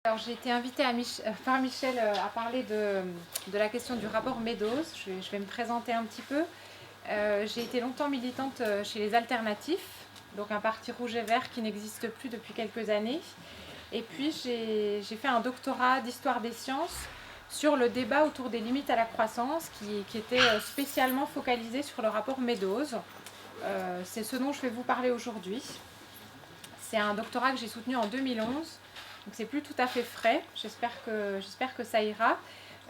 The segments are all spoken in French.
Alors j'ai été invitée par Michel à parler de la question du rapport Meadows. Je vais me présenter un petit peu. J'ai été longtemps militante chez les Alternatifs, donc un parti rouge et vert qui n'existe plus depuis quelques années. Et puis j'ai fait un doctorat d'histoire des sciences sur le débat autour des limites à la croissance qui était spécialement focalisé sur le rapport Meadows. C'est ce dont je vais vous parler aujourd'hui. C'est un doctorat que j'ai soutenu en 2011. Donc c'est plus tout à fait frais, j'espère que ça ira.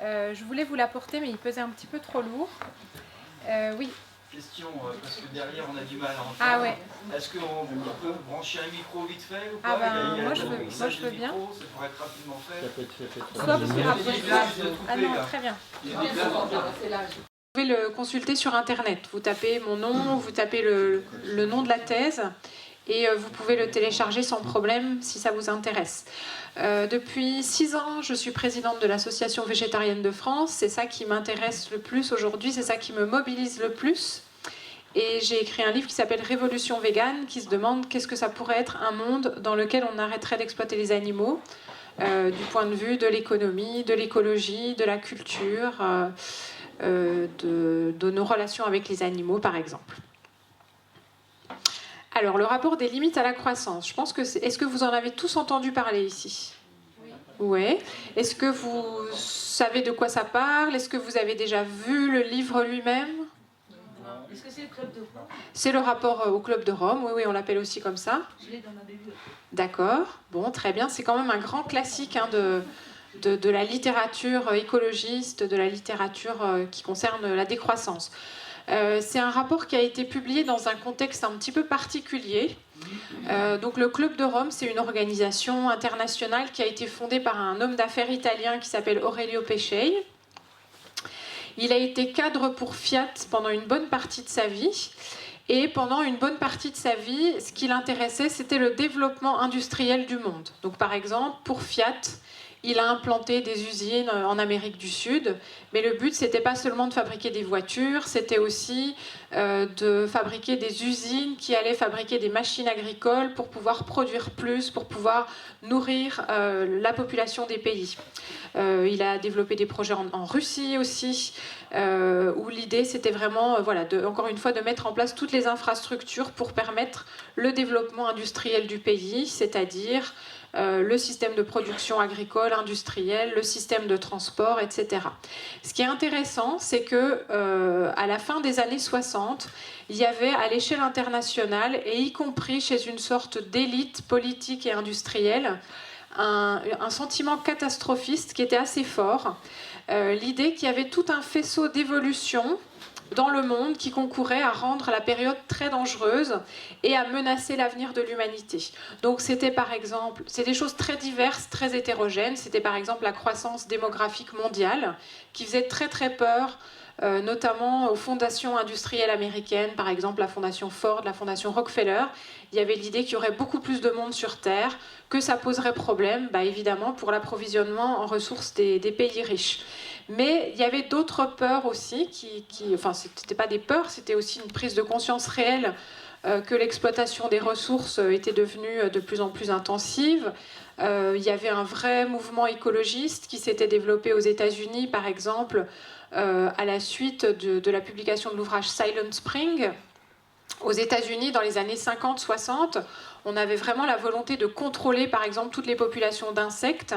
Je voulais vous l'apporter mais il pesait un petit peu trop lourd. Oui. Question, parce que derrière on a du mal à entendre. Ah ouais. Est-ce qu'on peut brancher un micro vite fait ou pas? Ah ben, moi je veux bien. Ça pourrait être rapidement fait. Ça peut être fait. Soit vous vous rapprochez. Ah non, très bien. Vous pouvez le consulter sur internet. Vous tapez mon nom, vous tapez le nom de la thèse. Et vous pouvez le télécharger sans problème si ça vous intéresse. Depuis 6 ans, je suis présidente de l'Association végétarienne de France. C'est ça qui m'intéresse le plus aujourd'hui, c'est ça qui me mobilise le plus. Et j'ai écrit un livre qui s'appelle Révolution végane, qui se demande qu'est-ce que ça pourrait être un monde dans lequel on arrêterait d'exploiter les animaux, du point de vue de l'économie, de l'écologie, de la culture, de nos relations avec les animaux, par exemple. Alors, le rapport des limites à la croissance, je pense que est-ce que vous en avez tous entendu parler ici? Oui. Ouais. Est-ce que vous savez de quoi ça parle? Est-ce que vous avez déjà vu le livre lui-même? Est-ce que c'est le Club de Rome? C'est le rapport au Club de Rome, oui, on l'appelle aussi comme ça. Je l'ai dans ma bibliothèque. D'accord, bon, très bien. C'est quand même un grand classique hein, de la littérature écologiste, de la littérature qui concerne la décroissance. C'est un rapport qui a été publié dans un contexte un petit peu particulier. Donc le Club de Rome, c'est une organisation internationale qui a été fondée par un homme d'affaires italien qui s'appelle Aurelio Peccei. Il a été cadre pour Fiat pendant une bonne partie de sa vie. Et pendant une bonne partie de sa vie, ce qui l'intéressait, c'était le développement industriel du monde. Donc par exemple, pour Fiat, il a implanté des usines en Amérique du Sud, mais le but, c'était pas seulement de fabriquer des voitures, c'était aussi de fabriquer des usines qui allaient fabriquer des machines agricoles pour pouvoir produire plus, pour pouvoir nourrir la population des pays. Il a développé des projets en Russie aussi, où l'idée, c'était vraiment, encore une fois, de mettre en place toutes les infrastructures pour permettre le développement industriel du pays, c'est-à-dire le système de production agricole, industrielle, le système de transport, etc. Ce qui est intéressant, c'est que à la fin des années 60, il y avait à l'échelle internationale, et y compris chez une sorte d'élite politique et industrielle, un sentiment catastrophiste qui était assez fort. L'idée qu'il y avait tout un faisceau d'évolution dans le monde qui concourait à rendre la période très dangereuse et à menacer l'avenir de l'humanité. Donc c'était par exemple, c'est des choses très diverses, très hétérogènes. C'était par exemple la croissance démographique mondiale qui faisait très très peur, notamment aux fondations industrielles américaines, par exemple la fondation Ford, la fondation Rockefeller. Il y avait l'idée qu'il y aurait beaucoup plus de monde sur Terre, que ça poserait problème, évidemment, pour l'approvisionnement en ressources des pays riches. Mais il y avait d'autres peurs aussi, enfin, c'était pas des peurs, c'était aussi une prise de conscience réelle que l'exploitation des ressources était devenue de plus en plus intensive. Il y avait un vrai mouvement écologiste qui s'était développé aux États-Unis, par exemple, à la suite de la publication de l'ouvrage Silent Spring. Aux États-Unis, dans les années 50-60, on avait vraiment la volonté de contrôler, par exemple, toutes les populations d'insectes.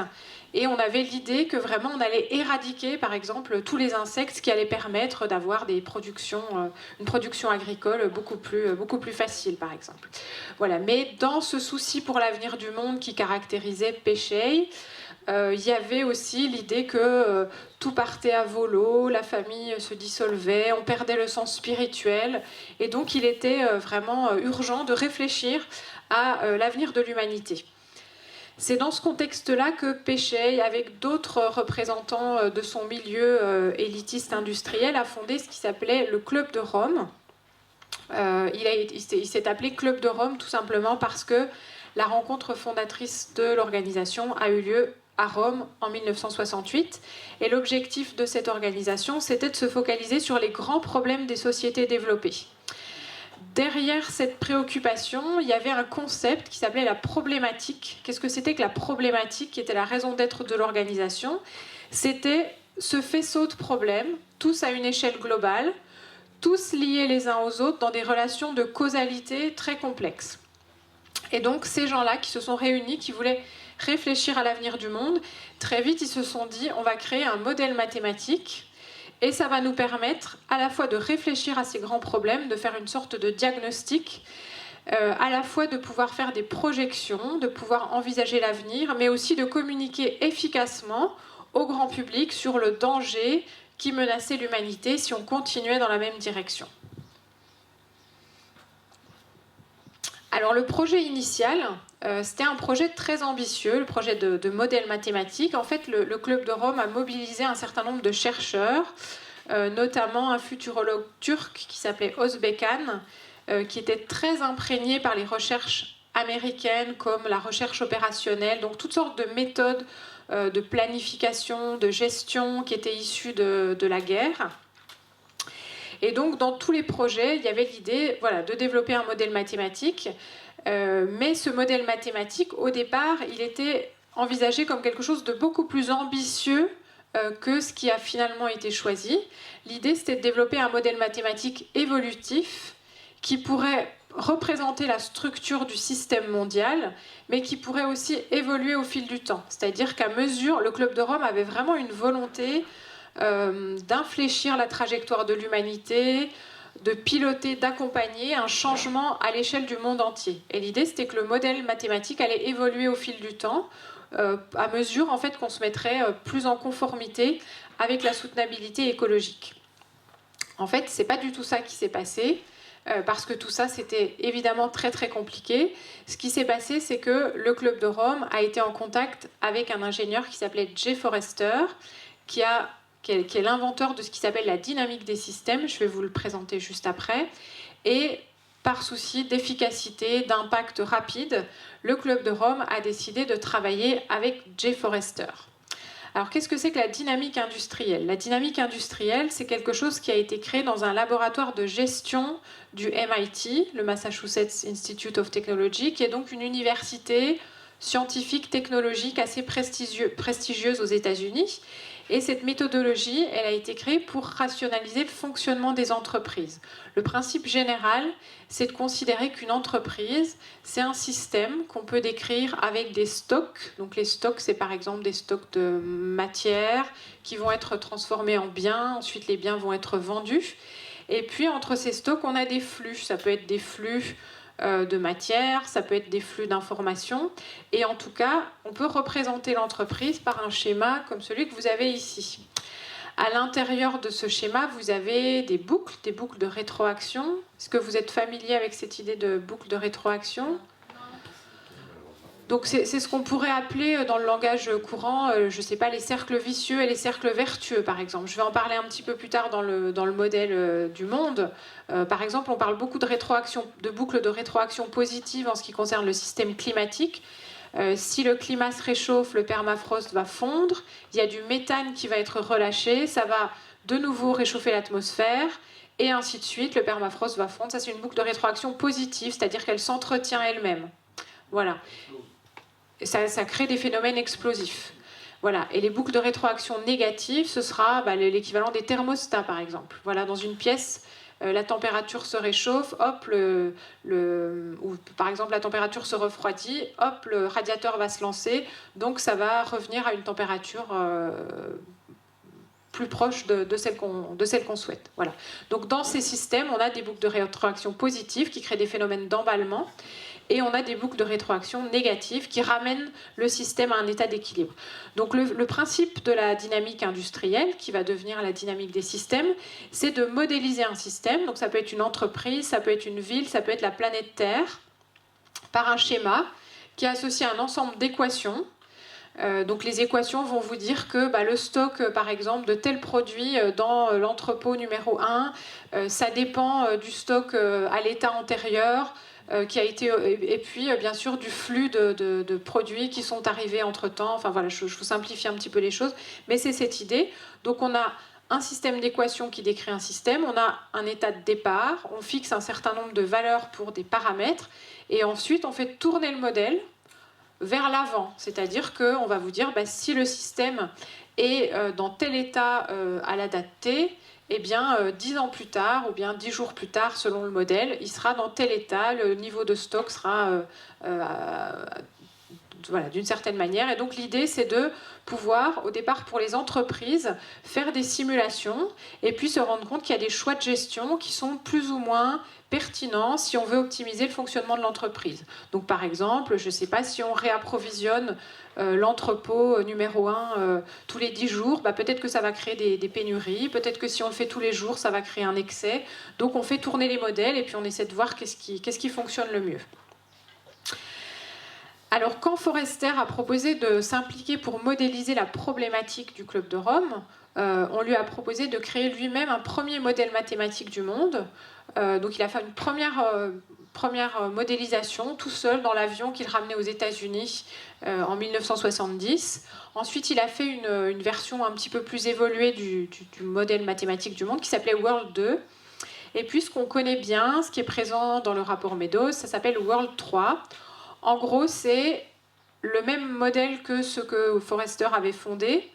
Et on avait l'idée que vraiment on allait éradiquer, par exemple, tous les insectes, ce qui allait permettre d'avoir une production agricole beaucoup plus facile, par exemple. Voilà. Mais dans ce souci pour l'avenir du monde qui caractérisait Peccei, il y avait aussi l'idée que tout partait à volo, la famille se dissolvait, on perdait le sens spirituel. Et donc il était vraiment urgent de réfléchir à l'avenir de l'humanité. C'est dans ce contexte-là que Peccei, avec d'autres représentants de son milieu élitiste industriel, a fondé ce qui s'appelait le Club de Rome. Il s'est appelé Club de Rome tout simplement parce que la rencontre fondatrice de l'organisation a eu lieu à Rome en 1968. Et l'objectif de cette organisation, c'était de se focaliser sur les grands problèmes des sociétés développées. derrière cette préoccupation, il y avait un concept qui s'appelait la problématique. Qu'est-ce que c'était que la problématique, qui était la raison d'être de l'organisation? C'était ce faisceau de problèmes, tous à une échelle globale, tous liés les uns aux autres dans des relations de causalité très complexes. Et donc ces gens-là qui se sont réunis, qui voulaient réfléchir à l'avenir du monde, très vite ils se sont dit on va créer un modèle mathématique et ça va nous permettre à la fois de réfléchir à ces grands problèmes, de faire une sorte de diagnostic, à la fois de pouvoir faire des projections, de pouvoir envisager l'avenir, mais aussi de communiquer efficacement au grand public sur le danger qui menaçait l'humanité si on continuait dans la même direction. Alors le projet initial, c'était un projet très ambitieux, le projet de modèle mathématique. En fait, le Club de Rome a mobilisé un certain nombre de chercheurs, notamment un futurologue turc qui s'appelait Özbekan, qui était très imprégné par les recherches américaines comme la recherche opérationnelle, donc toutes sortes de méthodes de planification, de gestion qui étaient issues de la guerre. Et donc, dans tous les projets, il y avait l'idée de développer un modèle mathématique. Mais ce modèle mathématique, au départ, il était envisagé comme quelque chose de beaucoup plus ambitieux que ce qui a finalement été choisi. L'idée, c'était de développer un modèle mathématique évolutif qui pourrait représenter la structure du système mondial, mais qui pourrait aussi évoluer au fil du temps. C'est-à-dire qu'à mesure, le Club de Rome avait vraiment une volonté d'infléchir la trajectoire de l'humanité, de piloter, d'accompagner un changement à l'échelle du monde entier. Et l'idée, c'était que le modèle mathématique allait évoluer au fil du temps, à mesure en fait, qu'on se mettrait plus en conformité avec la soutenabilité écologique. En fait, c'est pas du tout ça qui s'est passé, parce que tout ça, c'était évidemment très très compliqué. Ce qui s'est passé, c'est que le Club de Rome a été en contact avec un ingénieur qui s'appelait Jay Forrester, qui est l'inventeur de ce qui s'appelle la dynamique des systèmes. Je vais vous le présenter juste après. Et par souci d'efficacité, d'impact rapide, le Club de Rome a décidé de travailler avec Jay Forrester. Alors, qu'est-ce que c'est que la dynamique industrielle? La dynamique industrielle, c'est quelque chose qui a été créé dans un laboratoire de gestion du MIT, le Massachusetts Institute of Technology, qui est donc une université scientifique, technologique assez prestigieuse aux États-Unis. Et cette méthodologie, elle a été créée pour rationaliser le fonctionnement des entreprises. Le principe général, c'est de considérer qu'une entreprise, c'est un système qu'on peut décrire avec des stocks. Donc les stocks, c'est par exemple des stocks de matières qui vont être transformés en biens. Ensuite, les biens vont être vendus. Et puis, entre ces stocks, on a des flux. Ça peut être des flux de matière, ça peut être des flux d'informations. Et en tout cas, on peut représenter l'entreprise par un schéma comme celui que vous avez ici. À l'intérieur de ce schéma, vous avez des boucles de rétroaction. Est-ce que vous êtes familier avec cette idée de boucle de rétroaction ? Donc c'est ce qu'on pourrait appeler dans le langage courant, je ne sais pas, les cercles vicieux et les cercles vertueux, par exemple. Je vais en parler un petit peu plus tard dans le modèle du monde. Par exemple, on parle beaucoup de boucles de rétroaction positive en ce qui concerne le système climatique. Si le climat se réchauffe, le permafrost va fondre, il y a du méthane qui va être relâché, ça va de nouveau réchauffer l'atmosphère, et ainsi de suite, le permafrost va fondre. Ça, c'est une boucle de rétroaction positive, c'est-à-dire qu'elle s'entretient elle-même. Voilà. Ça crée des phénomènes explosifs. Voilà. Et les boucles de rétroaction négatives, ce sera l'équivalent des thermostats, par exemple. Voilà, dans une pièce, la température se réchauffe, hop, ou par exemple la température se refroidit, hop, le radiateur va se lancer, donc ça va revenir à une température plus proche de celle qu'on souhaite. Voilà. Donc dans ces systèmes, on a des boucles de rétroaction positives qui créent des phénomènes d'emballement, et on a des boucles de rétroaction négatives qui ramènent le système à un état d'équilibre. Donc le principe de la dynamique industrielle, qui va devenir la dynamique des systèmes, c'est de modéliser un système. Donc ça peut être une entreprise, ça peut être une ville, ça peut être la planète Terre, par un schéma qui associe un ensemble d'équations. Donc les équations vont vous dire que le stock, par exemple, de tel produit dans l'entrepôt numéro 1, ça dépend du stock à l'état antérieur, qui a été, et puis bien sûr du flux de produits qui sont arrivés entre-temps. Enfin voilà, je vous simplifie un petit peu les choses, mais c'est cette idée. Donc on a un système d'équations qui décrit un système, on a un état de départ, on fixe un certain nombre de valeurs pour des paramètres, et ensuite on fait tourner le modèle vers l'avant, c'est-à-dire qu'on va vous dire si le système est dans tel état à la date T, eh bien 10 ans plus tard ou bien 10 jours plus tard selon le modèle, il sera dans tel état, le niveau de stock sera voilà, d'une certaine manière. Et donc l'idée, c'est de pouvoir, au départ pour les entreprises, faire des simulations et puis se rendre compte qu'il y a des choix de gestion qui sont plus ou moins pertinents si on veut optimiser le fonctionnement de l'entreprise. Donc par exemple, je ne sais pas, si on réapprovisionne l'entrepôt numéro 1 tous les 10 jours, peut-être que ça va créer des pénuries, peut-être que si on le fait tous les jours, ça va créer un excès. Donc on fait tourner les modèles et puis on essaie de voir qu'est-ce qui fonctionne le mieux. Alors, quand Forester a proposé de s'impliquer pour modéliser la problématique du Club de Rome, on lui a proposé de créer lui-même un premier modèle mathématique du monde. Donc, il a fait une première modélisation tout seul dans l'avion qu'il ramenait aux États-Unis en 1970. Ensuite, il a fait une version un petit peu plus évoluée du modèle mathématique du monde qui s'appelait World 2. Et puis, ce qu'on connaît bien, ce qui est présent dans le rapport Meadows, ça s'appelle World 3. En gros, c'est le même modèle que ce que Forester avait fondé,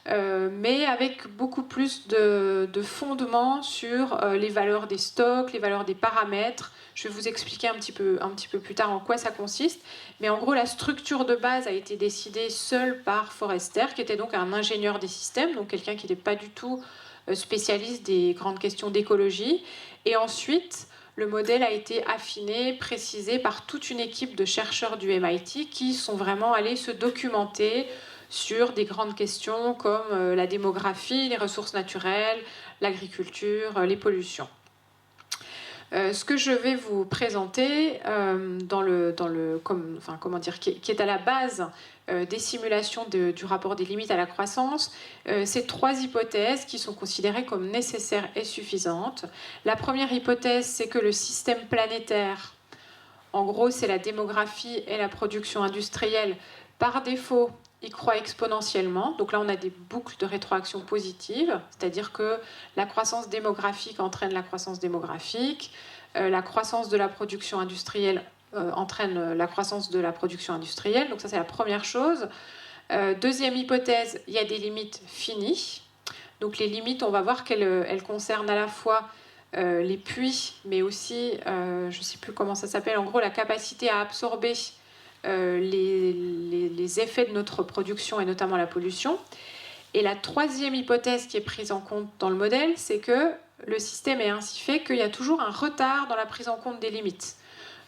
mais avec beaucoup plus de fondements sur les valeurs des stocks, les valeurs des paramètres. Je vais vous expliquer un petit peu plus tard en quoi ça consiste. Mais en gros, la structure de base a été décidée seule par Forester, qui était donc un ingénieur des systèmes, donc quelqu'un qui n'était pas du tout spécialiste des grandes questions d'écologie. Et ensuite, le modèle a été affiné, précisé par toute une équipe de chercheurs du MIT qui sont vraiment allés se documenter sur des grandes questions comme la démographie, les ressources naturelles, l'agriculture, les pollutions. Ce que je vais vous présenter qui est à la base des simulations du rapport des limites à la croissance, c'est 3 hypothèses qui sont considérées comme nécessaires et suffisantes. La première hypothèse, c'est que le système planétaire, en gros, c'est la démographie et la production industrielle, par défaut, il croît exponentiellement. Donc là, on a des boucles de rétroaction positive, c'est-à-dire que la croissance démographique entraîne la croissance démographique, la croissance de la production industrielle entraîne la croissance de la production industrielle. Donc ça, c'est la première chose. Deuxième hypothèse, il y a des limites finies. Donc les limites, on va voir qu'elles concernent à la fois les puits, mais aussi, je ne sais plus comment ça s'appelle, en gros, la capacité à absorber les effets de notre production et notamment la pollution. Et la troisième hypothèse qui est prise en compte dans le modèle, c'est que le système est ainsi fait qu'il y a toujours un retard dans la prise en compte des limites.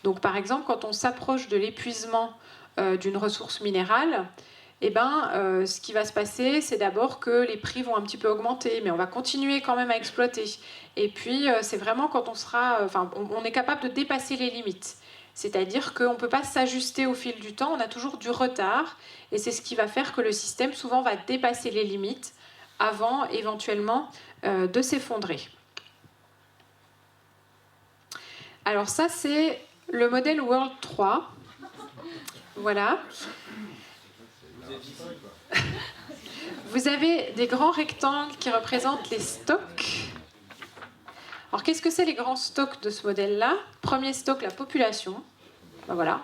Donc par exemple, quand on s'approche de l'épuisement d'une ressource minérale, ce qui va se passer, c'est d'abord que les prix vont un petit peu augmenter, mais on va continuer quand même à exploiter. Et puis c'est vraiment quand on est capable de dépasser les limites. C'est-à-dire qu'on ne peut pas s'ajuster au fil du temps, on a toujours du retard, et c'est ce qui va faire que le système souvent va dépasser les limites avant éventuellement de s'effondrer. Alors ça, c'est le modèle World 3. Voilà. Vous avez des grands rectangles qui représentent les stocks. Alors, qu'est-ce que c'est les grands stocks de ce modèle-là ? Premier stock, la population. Voilà.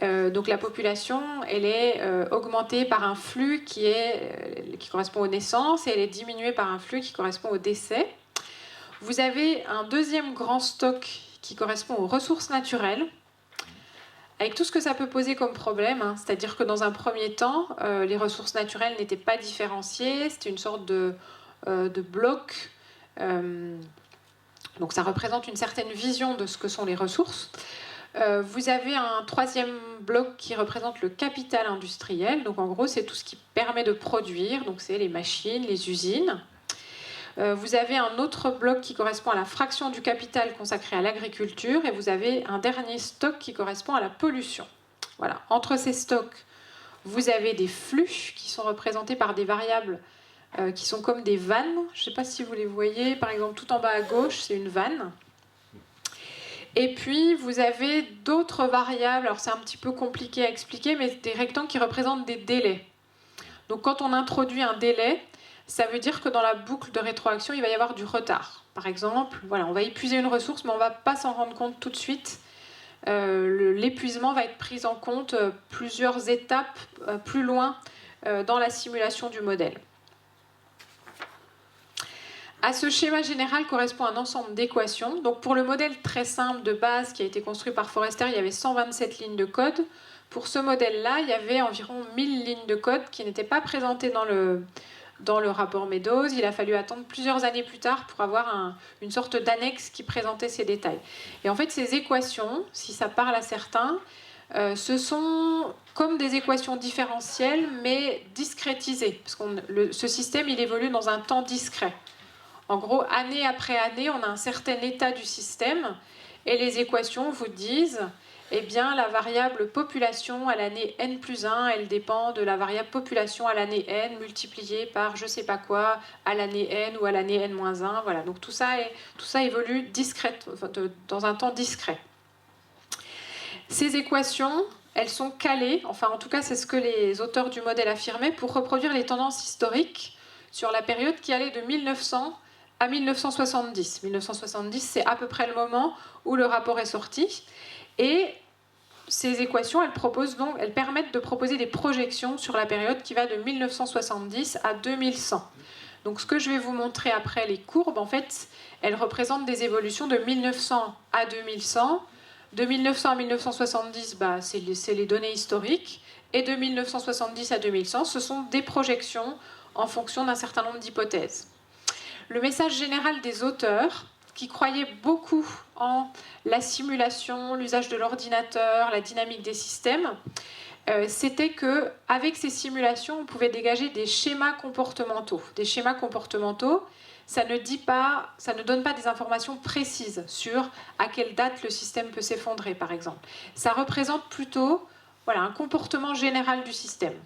Donc, la population, elle est augmentée par un flux qui correspond aux naissances et elle est diminuée par un flux qui correspond aux décès. Vous avez un deuxième grand stock qui correspond aux ressources naturelles, avec tout ce que ça peut poser comme problème, c'est-à-dire que dans un premier temps, les ressources naturelles n'étaient pas différenciées, c'était une sorte de bloc. Donc ça représente une certaine vision de ce que sont les ressources. Vous avez un troisième bloc qui représente le capital industriel. Donc en gros, c'est tout ce qui permet de produire. Donc c'est les machines, les usines. Vous avez un autre bloc qui correspond à la fraction du capital consacrée à l'agriculture. Et vous avez un dernier stock qui correspond à la pollution. Voilà. Entre ces stocks, vous avez des flux qui sont représentés par des variables qui sont comme des vannes. Je ne sais pas si vous les voyez. Par exemple, tout en bas à gauche, c'est une vanne. Et puis, vous avez d'autres variables. Alors, c'est un petit peu compliqué à expliquer, mais des rectangles qui représentent des délais. Donc, quand on introduit un délai, ça veut dire que dans la boucle de rétroaction, il va y avoir du retard. Par exemple, voilà, on va épuiser une ressource, mais on ne va pas s'en rendre compte tout de suite. L'épuisement va être pris en compte plusieurs étapes plus loin dans la simulation du modèle. À ce schéma général correspond un ensemble d'équations. Donc pour le modèle très simple de base qui a été construit par Forester, il y avait 127 lignes de code. Pour ce modèle-là, il y avait environ 1000 lignes de code qui n'étaient pas présentées dans le rapport Meadows. Il a fallu attendre plusieurs années plus tard pour avoir une sorte d'annexe qui présentait ces détails. Et en fait, ces équations, si ça parle à certains, ce sont comme des équations différentielles, mais discrétisées. Parce que ce système, il évolue dans un temps discret. En gros, année après année, on a un certain état du système et les équations vous disent, eh bien, la variable population à l'année n plus 1, elle dépend de la variable population à l'année n multipliée par je ne sais pas quoi à l'année n ou à l'année n-1. Voilà, donc tout ça évolue dans un temps discret. Ces équations, elles sont calées, enfin en tout cas c'est ce que les auteurs du modèle affirmaient, pour reproduire les tendances historiques sur la période qui allait de 1900 à 1970. 1970, c'est à peu près le moment où le rapport est sorti. Et ces équations, elles permettent de proposer des projections sur la période qui va de 1970 à 2100. Donc ce que je vais vous montrer après, les courbes, en fait, elles représentent des évolutions de 1900 à 2100. De 1900 à 1970, c'est les données historiques. Et de 1970 à 2100, ce sont des projections en fonction d'un certain nombre d'hypothèses. Le message général des auteurs, qui croyaient beaucoup en la simulation, l'usage de l'ordinateur, la dynamique des systèmes, c'était qu'avec ces simulations, on pouvait dégager des schémas comportementaux. Des schémas comportementaux, ça ne donne pas des informations précises sur à quelle date le système peut s'effondrer, par exemple. Ça représente plutôt un comportement général du système.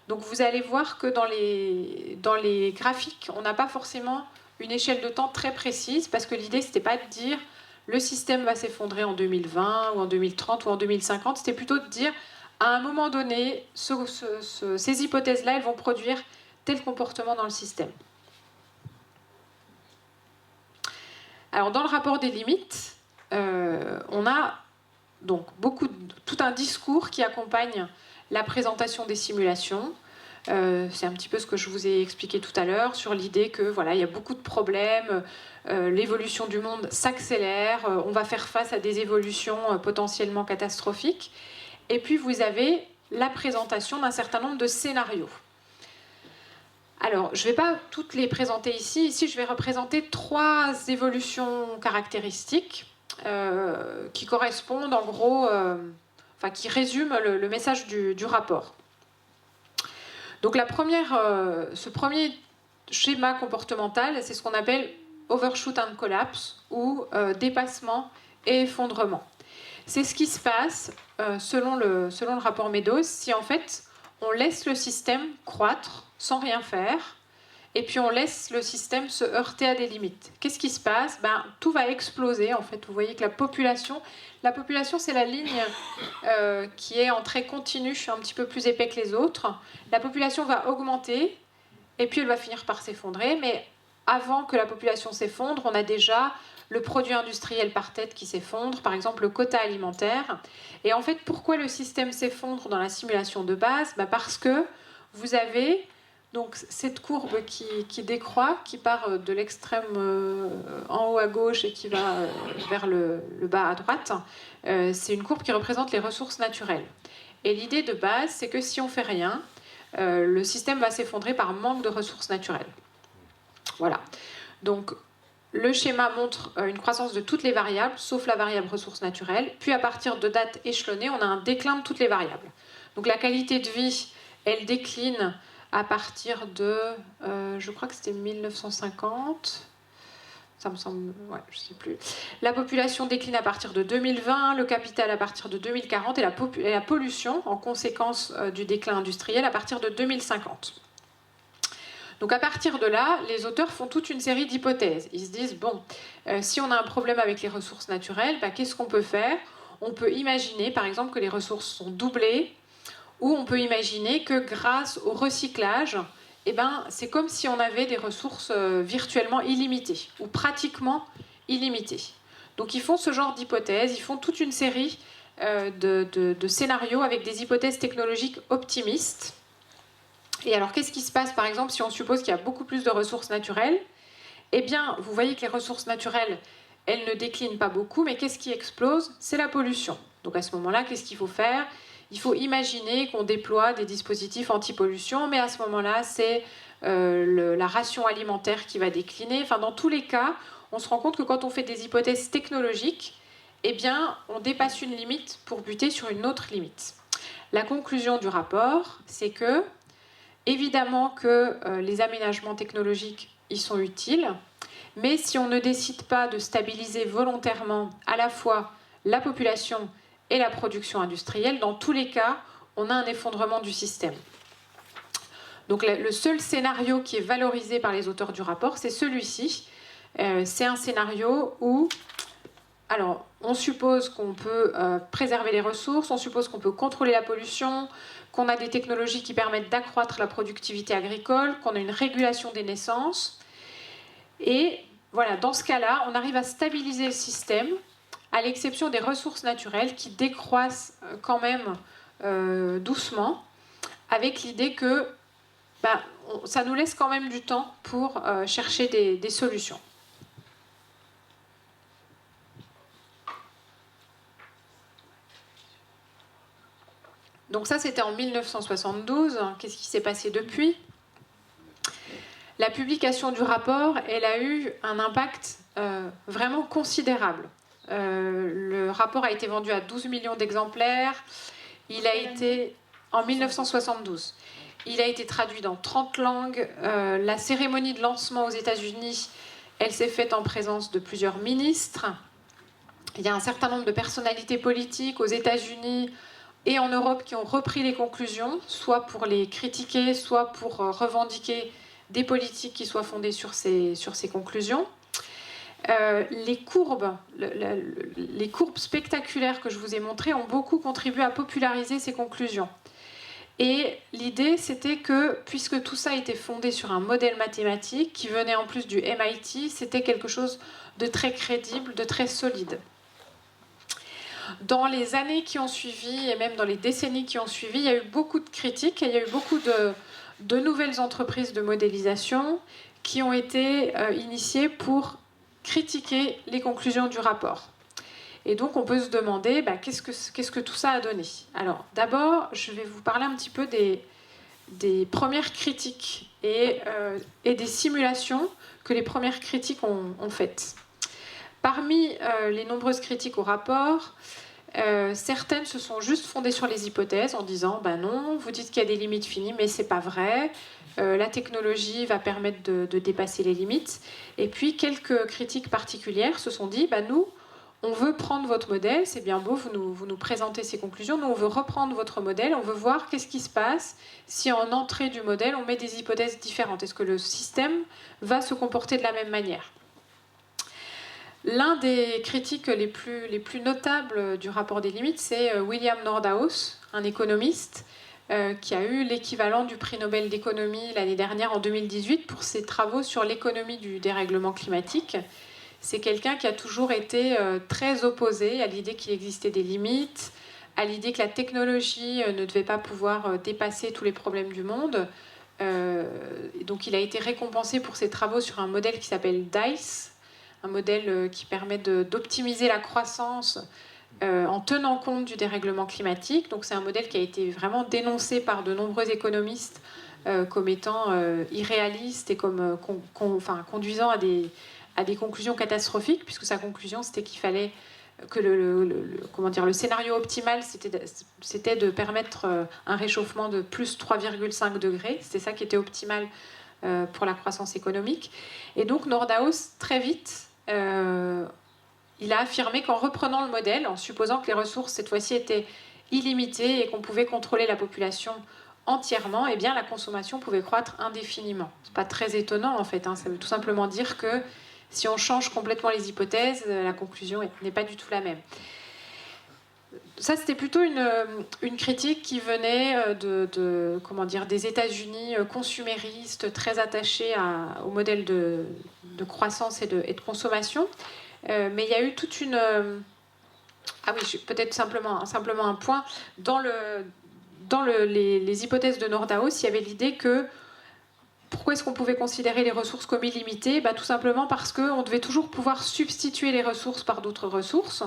Donc vous allez voir que dans les graphiques, on n'a pas forcément une échelle de temps très précise, parce que l'idée, c'était pas de dire le système va s'effondrer en 2020 ou en 2030 ou en 2050, c'était plutôt de dire à un moment donné, ces hypothèses-là, elles vont produire tel comportement dans le système. Alors dans le rapport des limites, on a donc tout un discours qui accompagne la présentation des simulations. C'est un petit peu ce que je vous ai expliqué tout à l'heure sur l'idée que il y a beaucoup de problèmes, l'évolution du monde s'accélère, on va faire face à des évolutions potentiellement catastrophiques. Et puis vous avez la présentation d'un certain nombre de scénarios. Alors, je ne vais pas toutes les présenter ici. Ici, je vais représenter 3 évolutions caractéristiques qui correspondent en gros, qui résument le message du rapport. Donc ce premier schéma comportemental, c'est ce qu'on appelle overshoot and collapse, ou dépassement et effondrement. C'est ce qui se passe selon le rapport Meadows, si en fait on laisse le système croître sans rien faire, et puis on laisse le système se heurter à des limites. Qu'est-ce qui se passe ? Tout va exploser, en fait. Vous voyez que la population, c'est la ligne qui est en trait continu, un petit peu plus épais que les autres. La population va augmenter, et puis elle va finir par s'effondrer. Mais avant que la population s'effondre, on a déjà le produit industriel par tête qui s'effondre, par exemple le quota alimentaire. Et en fait, pourquoi le système s'effondre dans la simulation de base ? Parce que vous avez donc cette courbe qui décroît, qui part de l'extrême en haut à gauche et qui va vers le bas à droite, c'est une courbe qui représente les ressources naturelles. Et l'idée de base, c'est que si on ne fait rien, le système va s'effondrer par manque de ressources naturelles. Voilà. Donc le schéma montre une croissance de toutes les variables, sauf la variable ressources naturelles. Puis à partir de dates échelonnées, on a un déclin de toutes les variables. Donc la qualité de vie, elle décline à partir de, je crois que c'était 1950, ça me semble, je ne sais plus. La population décline à partir de 2020, le capital à partir de 2040 et la pollution, en conséquence du déclin industriel, à partir de 2050. Donc à partir de là, les auteurs font toute une série d'hypothèses. Ils se disent, si on a un problème avec les ressources naturelles, qu'est-ce qu'on peut faire ? On peut imaginer, par exemple, que les ressources sont doublées, ou on peut imaginer que grâce au recyclage, eh ben, c'est comme si on avait des ressources virtuellement illimitées, ou pratiquement illimitées. Donc ils font ce genre d'hypothèses, ils font toute une série de scénarios avec des hypothèses technologiques optimistes. Et alors qu'est-ce qui se passe par exemple si on suppose qu'il y a beaucoup plus de ressources naturelles? Eh bien, vous voyez que les ressources naturelles, elles ne déclinent pas beaucoup, mais qu'est-ce qui explose? C'est la pollution. Donc à ce moment-là, qu'est-ce qu'il faut faire? Il faut imaginer qu'on déploie des dispositifs anti-pollution, mais à ce moment-là, c'est la ration alimentaire qui va décliner. Enfin, dans tous les cas, on se rend compte que quand on fait des hypothèses technologiques, eh bien, on dépasse une limite pour buter sur une autre limite. La conclusion du rapport, c'est que, évidemment que les aménagements technologiques, ils sont utiles, mais si on ne décide pas de stabiliser volontairement à la fois la population et la production industrielle, dans tous les cas, on a un effondrement du système. Donc le seul scénario qui est valorisé par les auteurs du rapport, c'est celui-ci. C'est un scénario où, alors, on suppose qu'on peut préserver les ressources, on suppose qu'on peut contrôler la pollution, qu'on a des technologies qui permettent d'accroître la productivité agricole, qu'on a une régulation des naissances. Et voilà, dans ce cas-là, on arrive à stabiliser le système, à l'exception des ressources naturelles qui décroissent quand même doucement, avec l'idée que ça nous laisse quand même du temps pour chercher des solutions. Donc ça, c'était en 1972. Qu'est-ce qui s'est passé depuis? La publication du rapport, elle a eu un impact vraiment considérable. Le rapport a été vendu à 12 millions d'exemplaires. Il a été en 1972. Il a été traduit dans 30 langues. La cérémonie de lancement aux États-Unis, elle s'est faite en présence de plusieurs ministres. Il y a un certain nombre de personnalités politiques aux États-Unis et en Europe qui ont repris les conclusions, soit pour les critiquer, soit pour revendiquer des politiques qui soient fondées sur ces conclusions. Les courbes spectaculaires que je vous ai montrées ont beaucoup contribué à populariser ces conclusions. Et l'idée, c'était que, puisque tout ça était fondé sur un modèle mathématique qui venait en plus du MIT, c'était quelque chose de très crédible, de très solide. Dans les années qui ont suivi, et même dans les décennies qui ont suivi, il y a eu beaucoup de critiques, et il y a eu beaucoup de nouvelles entreprises de modélisation qui ont été initiées pour critiquer les conclusions du rapport. Et donc on peut se demander qu'est-ce que tout ça a donné. Alors d'abord, je vais vous parler un petit peu des premières critiques et des simulations que les premières critiques ont faites. Parmi les nombreuses critiques au rapport, certaines se sont juste fondées sur les hypothèses en disant non, vous dites qu'il y a des limites finies, mais c'est pas vrai. La technologie va permettre de dépasser les limites. Et puis quelques critiques particulières se sont dit nous, on veut prendre votre modèle, c'est bien beau, vous nous présentez ces conclusions, nous on veut reprendre votre modèle, on veut voir qu'est-ce qui se passe si en entrée du modèle on met des hypothèses différentes. Est-ce que le système va se comporter de la même manière? L'un des critiques les plus notables du rapport des limites, c'est William Nordhaus, un économiste, qui a eu l'équivalent du prix Nobel d'économie l'année dernière, en 2018, pour ses travaux sur l'économie du dérèglement climatique. C'est quelqu'un qui a toujours été très opposé à l'idée qu'il existait des limites, à l'idée que la technologie ne devait pas pouvoir dépasser tous les problèmes du monde. Donc il a été récompensé pour ses travaux sur un modèle qui s'appelle DICE, un modèle qui permet d'optimiser la croissance en tenant compte du dérèglement climatique. Donc c'est un modèle qui a été vraiment dénoncé par de nombreux économistes comme étant irréaliste et comme conduisant à des conclusions catastrophiques, puisque sa conclusion c'était qu'il fallait que le scénario optimal c'était de permettre un réchauffement de plus 3,5 degrés. C'était ça qui était optimal pour la croissance économique. Et donc Nordhaus, très vite, il a affirmé qu'en reprenant le modèle, en supposant que les ressources cette fois-ci étaient illimitées et qu'on pouvait contrôler la population entièrement, eh bien la consommation pouvait croître indéfiniment. C'est pas très étonnant en fait, ça veut tout simplement dire que si on change complètement les hypothèses, la conclusion n'est pas du tout la même. Ça, c'était plutôt une critique qui venait des États-Unis consuméristes, très attachés au modèle de croissance et de consommation. Mais il y a eu toute une... ah oui, peut-être simplement un point. Dans les hypothèses de Nordhaus, il y avait l'idée que pourquoi est-ce qu'on pouvait considérer les ressources comme illimitées ? Tout simplement parce qu'on devait toujours pouvoir substituer les ressources par d'autres ressources.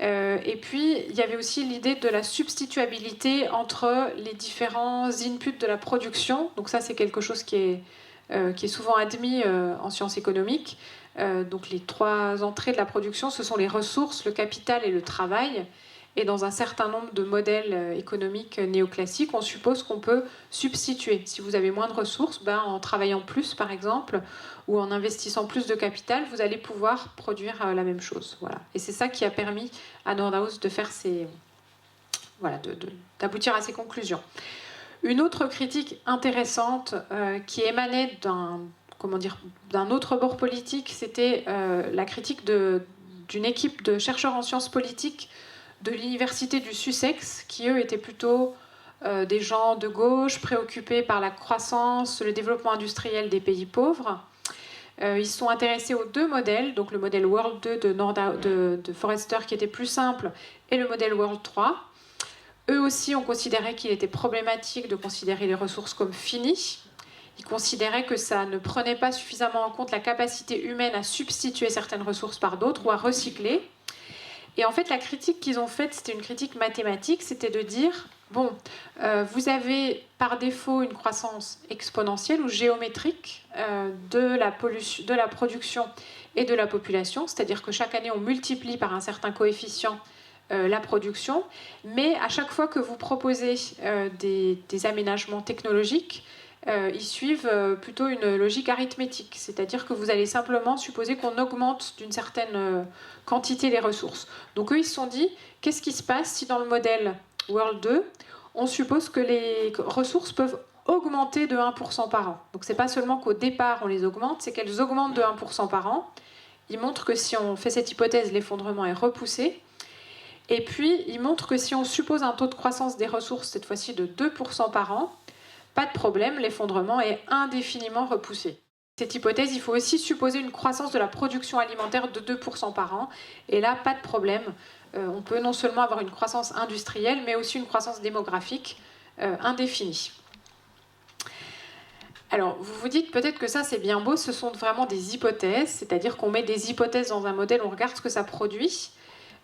Et puis, il y avait aussi l'idée de la substituabilité entre les différents inputs de la production. Donc ça, c'est quelque chose qui est souvent admis en sciences économiques. Donc les 3 entrées de la production, ce sont les ressources, le capital et le travail. Et dans un certain nombre de modèles économiques néoclassiques, on suppose qu'on peut substituer. Si vous avez moins de ressources, en travaillant plus, par exemple, ou en investissant plus de capital, vous allez pouvoir produire la même chose. Voilà. Et c'est ça qui a permis à Nordhaus de faire d'aboutir à ces conclusions. Une autre critique intéressante qui émanait d'un autre bord politique, c'était la critique d'une équipe de chercheurs en sciences politiques de l'université du Sussex, qui eux étaient plutôt des gens de gauche, préoccupés par la croissance, le développement industriel des pays pauvres. Ils se sont intéressés aux 2 modèles, donc le modèle World 2 de Forrester qui était plus simple, et le modèle World 3. Eux aussi ont considéré qu'il était problématique de considérer les ressources comme finies. Ils considéraient que ça ne prenait pas suffisamment en compte la capacité humaine à substituer certaines ressources par d'autres ou à recycler. Et en fait, la critique qu'ils ont faite, c'était une critique mathématique, c'était de dire, vous avez par défaut une croissance exponentielle ou géométrique de la production et de la population, c'est-à-dire que chaque année, on multiplie par un certain coefficient la production, mais à chaque fois que vous proposez des aménagements technologiques, ils suivent plutôt une logique arithmétique, c'est-à-dire que vous allez simplement supposer qu'on augmente d'une certaine quantité les ressources. Donc eux, ils se sont dit, qu'est-ce qui se passe si dans le modèle World 2, on suppose que les ressources peuvent augmenter de 1% par an. Donc c'est pas seulement qu'au départ on les augmente, c'est qu'elles augmentent de 1% par an. Ils montrent que si on fait cette hypothèse, l'effondrement est repoussé. Et puis, ils montrent que si on suppose un taux de croissance des ressources, cette fois-ci de 2% par an, pas de problème, l'effondrement est indéfiniment repoussé. Cette hypothèse, il faut aussi supposer une croissance de la production alimentaire de 2% par an. Et là, pas de problème. On peut non seulement avoir une croissance industrielle, mais aussi une croissance démographique indéfinie. Alors, vous vous dites peut-être que ça, c'est bien beau, ce sont vraiment des hypothèses, c'est-à-dire qu'on met des hypothèses dans un modèle, on regarde ce que ça produit.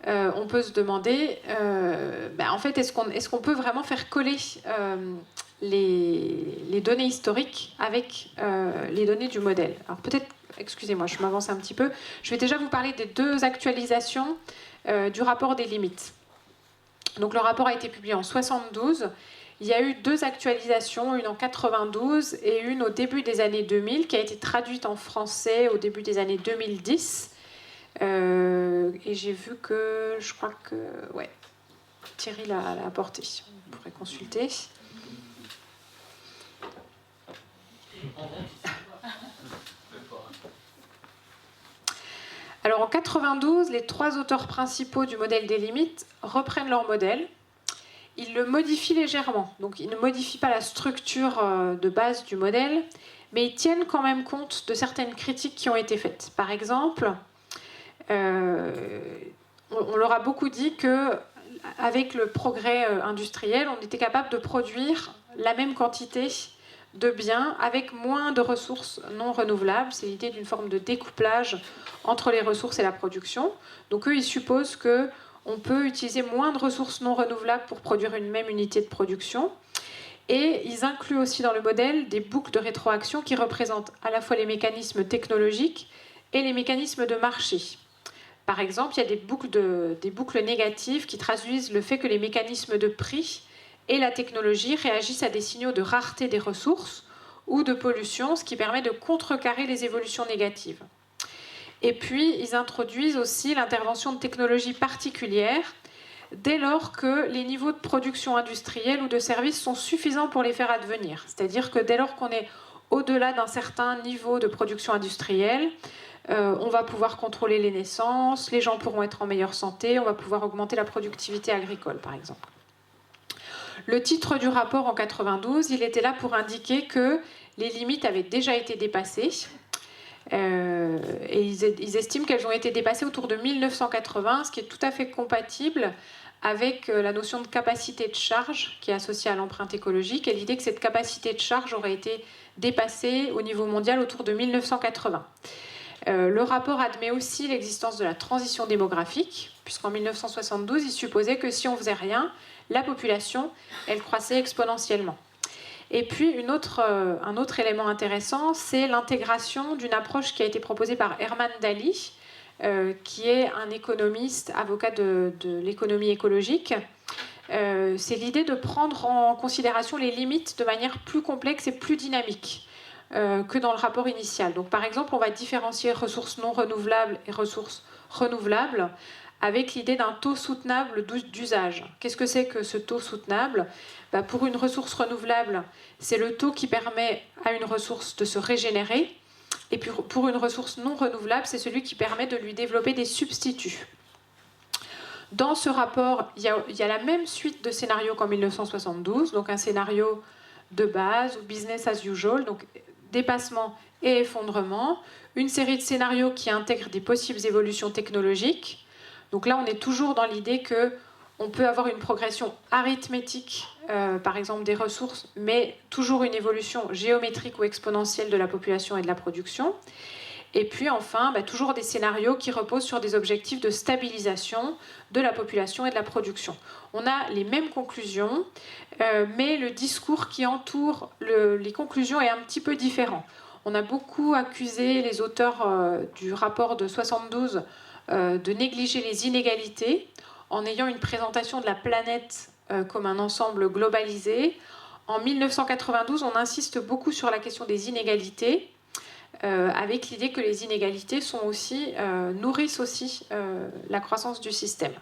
On peut se demander, en fait, est-ce qu'on peut vraiment faire coller les données historiques avec les données du modèle. Alors peut-être, excusez-moi, je m'avance un petit peu. Je vais déjà vous parler des 2 actualisations du rapport des limites. Donc le rapport a été publié en 1972. Il y a eu 2 actualisations, une en 92 et une au début des années 2000, qui a été traduite en français au début des années 2010. Et j'ai vu que, je crois que, Thierry l'a apporté. On pourrait consulter. Alors en 92, les 3 auteurs principaux du modèle des limites reprennent leur modèle. Ils le modifient légèrement. Donc ils ne modifient pas la structure de base du modèle, mais ils tiennent quand même compte de certaines critiques qui ont été faites. Par exemple, on leur a beaucoup dit qu'avec le progrès industriel, on était capable de produire la même quantité de biens avec moins de ressources non renouvelables. C'est l'idée d'une forme de découplage entre les ressources et la production. Donc eux, ils supposent qu'on peut utiliser moins de ressources non renouvelables pour produire une même unité de production. Et ils incluent aussi dans le modèle des boucles de rétroaction qui représentent à la fois les mécanismes technologiques et les mécanismes de marché. Par exemple, il y a des boucles négatives qui traduisent le fait que les mécanismes de prix et la technologie réagissent à des signaux de rareté des ressources ou de pollution, ce qui permet de contrecarrer les évolutions négatives. Et puis, ils introduisent aussi l'intervention de technologies particulières dès lors que les niveaux de production industrielle ou de services sont suffisants pour les faire advenir. C'est-à-dire que dès lors qu'on est au-delà d'un certain niveau de production industrielle, on va pouvoir contrôler les naissances, les gens pourront être en meilleure santé, on va pouvoir augmenter la productivité agricole, par exemple. Le titre du rapport en 92, il était là pour indiquer que les limites avaient déjà été dépassées. Et ils estiment qu'elles ont été dépassées autour de 1980, ce qui est tout à fait compatible avec la notion de capacité de charge qui est associée à l'empreinte écologique et l'idée que cette capacité de charge aurait été dépassée au niveau mondial autour de 1980. Le rapport admet aussi l'existence de la transition démographique, puisqu'en 1972, il supposait que si on ne faisait rien, la population, elle croissait exponentiellement. Et puis un autre élément intéressant, c'est l'intégration d'une approche qui a été proposée par Herman Daly, qui est un économiste, avocat de l'économie écologique. C'est l'idée de prendre en considération les limites de manière plus complexe et plus dynamique que dans le rapport initial. Donc, par exemple, on va différencier ressources non renouvelables et ressources renouvelables avec l'idée d'un taux soutenable d'usage. Qu'est-ce que c'est que ce taux soutenable ? Pour une ressource renouvelable, c'est le taux qui permet à une ressource de se régénérer. Et puis pour une ressource non renouvelable, c'est celui qui permet de lui développer des substituts. Dans ce rapport, il y a la même suite de scénarios qu'en 1972, donc un scénario de base, ou business as usual, donc dépassement et effondrement, une série de scénarios qui intègrent des possibles évolutions technologiques. Donc là, on est toujours dans l'idée qu'on peut avoir une progression arithmétique, par exemple des ressources, mais toujours une évolution géométrique ou exponentielle de la population et de la production. Et puis enfin, toujours des scénarios qui reposent sur des objectifs de stabilisation de la population et de la production. On a les mêmes conclusions, mais le discours qui entoure les conclusions est un petit peu différent. On a beaucoup accusé les auteurs du rapport de 72 de négliger les inégalités en ayant une présentation de la planète comme un ensemble globalisé. En 1992, on insiste beaucoup sur la question des inégalités, avec l'idée que les inégalités nourrissent aussi la croissance du système.